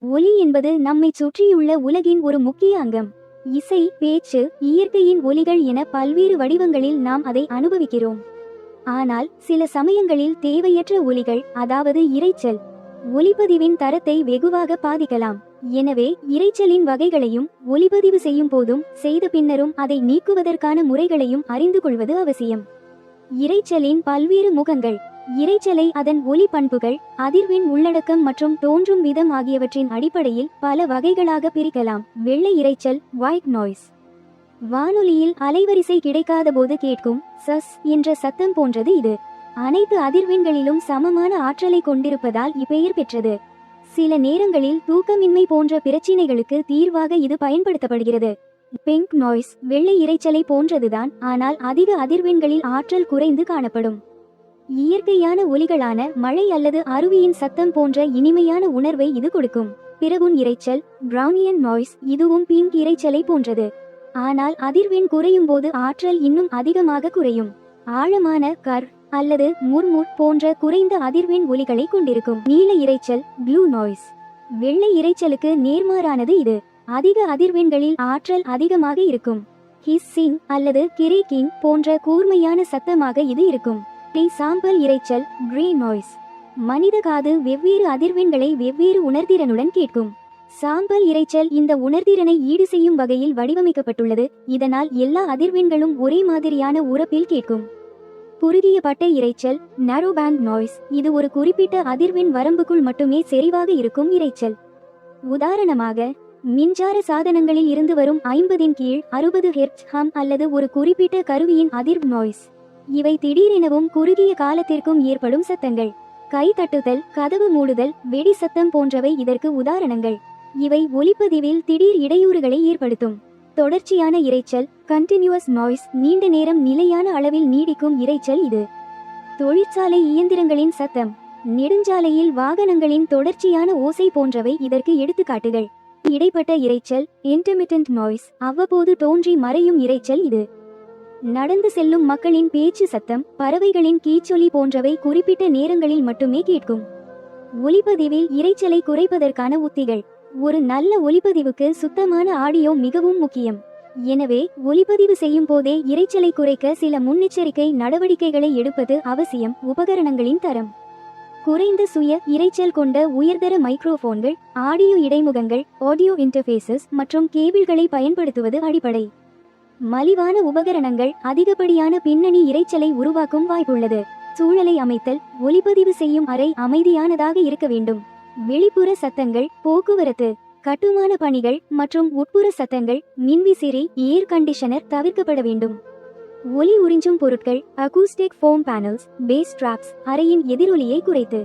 ஒலி என்பது நம்மைச் சுற்றியுள்ள உலகின் ஒரு முக்கிய அங்கம். இசை, பேச்சு, இயற்கையின் ஒலிகள் என பல்வேறு வடிவங்களில் நாம் அதை அனுபவிக்கிறோம். ஆனால் சில சமயங்களில் தேவையற்ற ஒலிகள், அதாவது இரைச்சல், ஒலிப்பதிவின் தரத்தை வெகுவாக பாதிக்கலாம். எனவே இரைச்சலின் வகைகளையும் ஒலிப்பதிவு செய்யும் போதும் செய்த பின்னரும் அதை நீக்குவதற்கான முறைகளையும் அறிந்து கொள்வது அவசியம். இரைச்சலின் பல்வேறு முகங்கள். இரைச்சலை அதன் ஒலி பண்புகள், அதிர்வெண் உள்ளடக்கம் மற்றும் தோன்றும் விதம் ஆகியவற்றின் அடிப்படையில் பல வகைகளாக பிரிக்கலாம். வெள்ளை இரைச்சல், ஒயிட் நாய்ஸ். வானொலியில் அலைவரிசை கிடைக்காத போது கேட்கும் சஸ் என்ற சத்தம் போன்றது இது. அனைத்து அதிர்வெண்களிலும் சமமான ஆற்றலை கொண்டிருப்பதால் இப்பெயர் பெற்றது. சில நேரங்களில் தூக்கமின்மை போன்ற பிரச்சினைகளுக்கு தீர்வாக இது பயன்படுத்தப்படுகிறது. பிங்க் நாய்ஸ் வெள்ளை இரைச்சலை போன்றதுதான், ஆனால் அதிக அதிர்வெண்களில் ஆற்றல் குறைந்து காணப்படும். இயற்கையான ஒலிகளான மழை அல்லது அருவியின் சத்தம் போன்ற இனிமையான உணர்வை இது கொடுக்கும். பிறகுன் இரைச்சல், பிரவுனியன் நாய்ஸ், இதுவும் பிங்க் இரைச்சலை போன்றது. ஆனால் அதிர்வெண் குறையும் போது ஆற்றல் இன்னும் அதிகமாக குறையும். ஆழமான கர் அல்லது முர்முர் போன்ற குறைந்த அதிர்வெண் ஒலிகளை கொண்டிருக்கும். நீல இரைச்சல், ப்ளூ நாய்ஸ். வெள்ளை இரைச்சலுக்கு நேர்மாறானது இது. அதிக அதிர்வெண்களில் ஆற்றல் அதிகமாக இருக்கும். ஹிஸ்ஸிங் அல்லது கிரேக்கிங் போன்ற கூர்மையான சத்தமாக இது இருக்கும். சாம்பல் இரைச்சல், கிரே நாய்ஸ். மனித காது வெவ்வேறு அதிர்வெண்களை வெவ்வேறு உணர்திறனுடன் கேட்கும். சாம்பல் இரைச்சல் இந்த உணர்திறனை ஈடு செய்யும் வகையில் வடிவமைக்கப்பட்டுள்ளது. இதனால் எல்லா அதிர்வெண்களும் ஒரே மாதிரியான உரப்பில் கேட்கும். குறுகிய பட்டை இரைச்சல், நாரோ பேண்ட் நாய்ஸ். இது ஒரு குறிப்பிட்ட அதிர்வெண் வரம்புக்குள் மட்டுமே செறிவாக இருக்கும் இரைச்சல். உதாரணமாக, மின்சார சாதனங்களில் இருந்து வரும் 50 கீழ் 60 ஹெர்ட்ஸ் ஹம் அல்லது ஒரு குறிப்பிட்ட கருவியின் அதிர்வு நாய்ஸ். இவை திடீரெனவும் குறுகிய காலத்திற்கும் ஏற்படும் சத்தங்கள். கை தட்டுதல், கதவு மூடுதல், வெடி சத்தம் போன்றவை இதற்கு உதாரணங்கள். இவை ஒலிப்பதிவில் திடீர் இடையூறுகளை ஏற்படுத்தும். தொடர்ச்சியான இரைச்சல், கண்டினியூவஸ் நாய்ஸ். நீண்ட நேரம் நிலையான அளவில் நீடிக்கும் இரைச்சல் இது. தொழிற்சாலை இயந்திரங்களின் சத்தம், நெடுஞ்சாலையில் வாகனங்களின் தொடர்ச்சியான ஓசை போன்றவை இதற்கு எடுத்துக்காட்டுகள். இடைப்பட்ட இரைச்சல், இன்டர்மிட்டன்ட் நாய்ஸ். அவ்வப்போது தோன்றி மறையும் இரைச்சல் இது. நடந்து செல்லும் மக்களின் பேச்சு சத்தம், பறவைகளின் கீச்சொலி போன்றவை குறிப்பிட்ட நேரங்களில் மட்டுமே கேட்கும். ஒலிப்பதிவில் இரைச்சலை குறைப்பதற்கான உத்திகள். ஒரு நல்ல ஒலிப்பதிவுக்கு சுத்தமான ஆடியோ மிகவும் முக்கியம். எனவே ஒலிப்பதிவு செய்யும் போதே இரைச்சலை குறைக்க சில முன்னெச்சரிக்கை நடவடிக்கைகளை எடுப்பது அவசியம். உபகரணங்களின் தரம். குறைந்த சுய இரைச்சல் கொண்ட உயர்தர மைக்ரோஃபோன்கள், ஆடியோ இடைமுகங்கள், ஆடியோ இன்டர்ஃபேசஸ் மற்றும் கேபிள்களை பயன்படுத்துவது அடிப்படை. மலிவான உபகரணங்கள் அதிகப்படியான பின்னணி இரைச்சலை உருவாக்கும் வாய்ப்புள்ளது. சூழலை அமைத்தல். ஒலிப்பதிவு செய்யும் அறை அமைதியானதாக இருக்க வேண்டும். வெளிப்புற சத்தங்கள், போக்குவரத்து, கட்டுமான பணிகள் மற்றும் உட்புற சத்தங்கள், மின்விசிறி, ஏர் கண்டிஷனர் தவிர்க்கப்பட வேண்டும். ஒலி உறிஞ்சும் பொருட்கள், அகூஸ்டிக் ஃபோம் பேனல்ஸ், பேஸ் ட்ராப்ஸ் அறையின் எதிரொலியை குறைத்து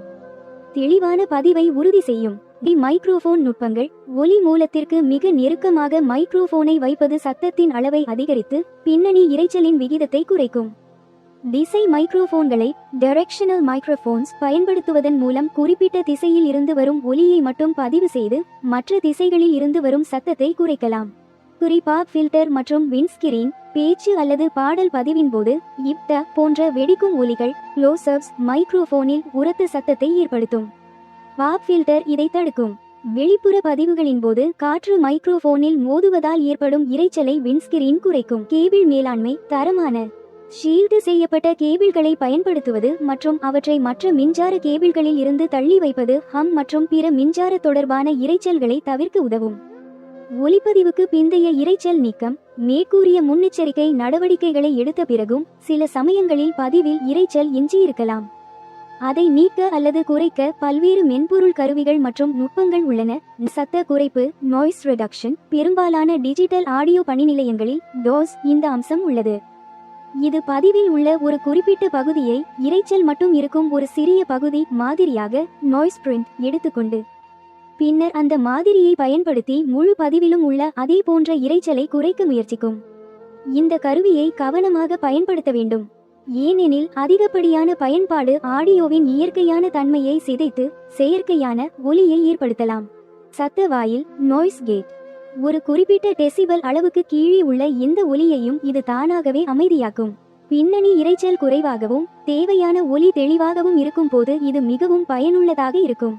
தெளிவான பதிவை உறுதி செய்யும். மைக்ரோஃபோன் நுட்பங்கள். ஒலி மூலத்திற்கு மிக நெருக்கமாக மைக்ரோஃபோனை வைப்பது சத்தத்தின் அளவை அதிகரித்து பின்னணி இரைச்சலின் விகிதத்தை குறைக்கும். திசை மைக்ரோஃபோன்களை, டைரக்ஷனல் மைக்ரோஃபோன்ஸ் பயன்படுத்துவதன் மூலம் குறிப்பிட்ட திசையில் இருந்து வரும் ஒலியை மட்டும் பதிவு செய்து மற்ற திசைகளில் இருந்து வரும் சத்தத்தை குறைக்கலாம். குறிப்பாக ஃபில்டர் மற்றும் விண்ட்ஸ்கிரீன். பேச்சு அல்லது பாடல் பதிவின் போது இப்ட போன்ற வெடிக்கும் ஒலிகள், க்ளோசப்ஸ் மைக்ரோஃபோனில் உரத்த சத்தத்தை ஏற்படுத்தும். பாப் ஃபில்டர் இதை தடுக்கும். வெளிப்புற பதிவுகளின் போது காற்று மைக்ரோஃபோனில் மோதுவதால் ஏற்படும் இரைச்சலை விண்ட்ஸ்கிரீன் குறைக்கும். கேபிள் மேலாண்மை. தரமான ஷீல்டு செய்யப்பட்ட கேபிள்களை பயன்படுத்துவது மற்றும் அவற்றை மற்ற மின்சார கேபிள்களில் இருந்து தள்ளி வைப்பது ஹம் மற்றும் பிற மின்சார தொடர்பான இரைச்சல்களை தவிர்க்க உதவும். ஒலிப்பதிவுக்கு பிந்தைய இரைச்சல் நீக்கம். மேற்கூறிய முன்னெச்சரிக்கை நடவடிக்கைகளை எடுத்த பிறகும் சில சமயங்களில் பதிவில் இரைச்சல் எஞ்சியிருக்கலாம். அதை நீக்க அல்லது குறைக்க பல்வேறு மென்பொருள் கருவிகள் மற்றும் நுட்பங்கள் உள்ளன. சத்த குறைப்பு, நாய்ஸ் ரிடக்ஷன். பெரும்பாலான டிஜிட்டல் ஆடியோ பணிநிலையங்களில் டாஸ் இந்த அம்சம் உள்ளது. இது பதிவில் உள்ள ஒரு குறிப்பிட்ட பகுதியை, இரைச்சல் மட்டும் இருக்கும் ஒரு சிறிய பகுதி மாதிரியாக நாய்ஸ் பிரிண்ட் எடுத்துக்கொண்டு பின்னர் அந்த மாதிரியை பயன்படுத்தி முழு பதிவிலும் உள்ள அதே போன்ற இரைச்சலை குறைக்க முயற்சிக்கும். இந்த கருவியை கவனமாக பயன்படுத்த வேண்டும். ஏனெனில் அதிகப்படியான பயன்பாடு ஆடியோவின் இயற்கையான தன்மையை சிதைத்து செயற்கையான ஒலியை ஏற்படுத்தலாம். சத்த வாயில், நாய்ஸ் கேட். ஒரு குறிப்பிட்ட டெசிபல் அளவுக்கு கீழே உள்ள எந்த ஒலியையும் இது தானாகவே அமைதியாக்கும். பின்னணி இரைச்சல் குறைவாகவும் தேவையான ஒலி தெளிவாகவும் இருக்கும் போது இது மிகவும் பயனுள்ளதாக இருக்கும்.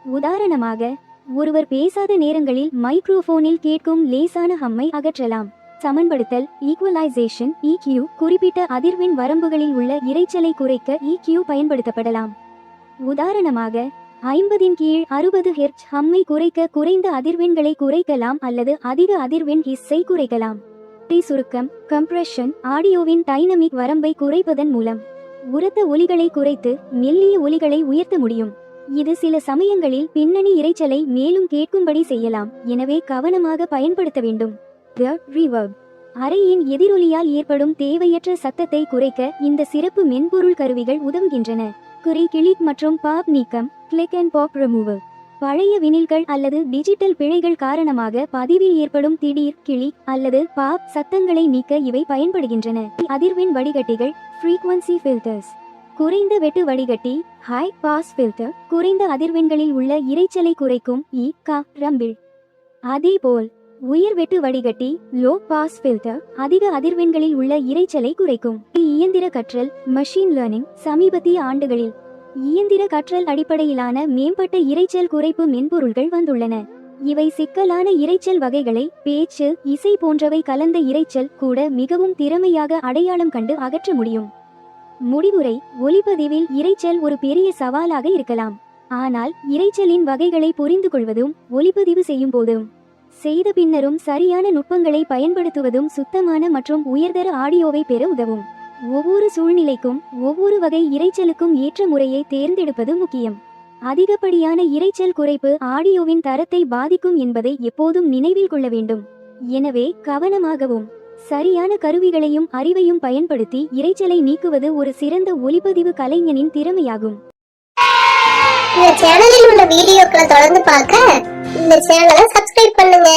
உதாரணமாக, ஒருவர் பேசாத நேரங்களில் மைக்ரோஃபோனில் கேட்கும் லேசான ஹம்மை அகற்றலாம். சமன்படுத்தல் ஈக்குவலைசேஷன் EQ குறிப்பிட்ட அதிர்வெண் வரம்புகளில் உள்ள இரைச்சலை குறைக்க EQ பயன்படுத்தப்படலாம். உதாரணமாக 50 கீழ் 60 ஹெர்ட்ஸ் ஹம்மை குறைக்க குறைந்த அதிர்வெண்களை குறைக்கலாம் அல்லது அதிக அதிர்வெண் ஹிஸ்ஸை குறைக்கலாம். சுருக்கம் கம்ப்ரெஷன் ஆடியோவின் டைனமிக் வரம்பை குறைப்பதன் மூலம் உரத்த ஒலிகளை குறைத்து மெல்லிய ஒலிகளை உயர்த்த முடியும். இது சில சமயங்களில் பின்னணி இரைச்சலை மேலும் கேட்கும்படி செய்யலாம், எனவே கவனமாக பயன்படுத்த வேண்டும். ரிவர்ப் அறையின் எதிரொலியால் ஏற்படும் தேவையற்ற சத்தத்தை குறைக்க இந்த சிறப்பு மென்பொருள் கருவிகள் உதவுகின்றன. கிளிக் மற்றும் பாப் நீக்கம் கிளிக் அண்ட் பாப் ரிமூவல். பழைய வினில்கள் அல்லது டிஜிட்டல் பிழைகள் காரணமாக பதிவில் ஏற்படும் திடீர் கிளிக் அல்லது பாப் சத்தங்களை நீக்க இவை பயன்படுகின்றன. அதிர்வெண் வடிகட்டிகள் ஃப்ரீக்வன்சி ஃபில்டர்ஸ். குறைந்த வெட்டு வடிகட்டி ஹை பாஸ் ஃபில்டர் குறைந்த அதிர்வெண்களில் உள்ள இரைச்சலை குறைக்கும் ரம்பிள். அதேபோல் உயர் வெட்டு வடிகட்டி லோ பாஸ் ஃபில்டர் அதிக அதிர்வெண்களில் உள்ள இரைச்சலை குறைக்கும். இயந்திர கற்றல் மெஷின் லேர்னிங் சமீபத்திய ஆண்டுகளில் இயந்திர கற்றல் அடிப்படையிலான மேம்பட்ட இரைச்சல் குறைப்பு மென்பொருள்கள் வந்துள்ளன. இவை சிக்கலான இரைச்சல் வகைகளை பேச்சு இசை போன்றவை கலந்த இரைச்சல் கூட மிகவும் திறமையாக அடையாளம் கண்டு அகற்ற முடியும். முடிவுரை ஒலிப்பதிவில் இரைச்சல் ஒரு பெரிய சவாலாக இருக்கலாம். ஆனால் இரைச்சலின் வகைகளை புரிந்து கொள்வதும் ஒலிப்பதிவு செய்யும் போதும் செய்த பின்னரும் சரியான நுட்பங்களை பயன்படுத்துவதும் சுத்தமான மற்றும் உயர்தர ஆடியோவை பெற உதவும். ஒவ்வொரு சூழ்நிலைக்கும் ஒவ்வொரு வகை இரைச்சலுக்கும் ஏற்ற முறையை தேர்ந்தெடுப்பது முக்கியம். அதிகப்படியான இரைச்சல் குறைப்பு ஆடியோவின் தரத்தை பாதிக்கும் என்பதை எப்போதும் நினைவில் கொள்ள வேண்டும். எனவே கவனமாகவும் சரியான கருவிகளையும் அறிவையும் பயன்படுத்தி இரைச்சலை நீக்குவது ஒரு சிறந்த ஒலிப்பதிவு கலைஞனின் திறமையாகும். இந்த சேனலில் உள்ள வீடியோக்களை தொடர்ந்து பார்க்க இந்த சேனலை சப்ஸ்கிரைப் பண்ணுங்க.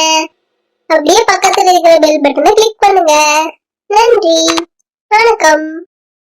அப்படியே பக்கத்தில் இருக்கிற பெல் பட்டனை கிளிக் பண்ணுங்க. நன்றி, வணக்கம்.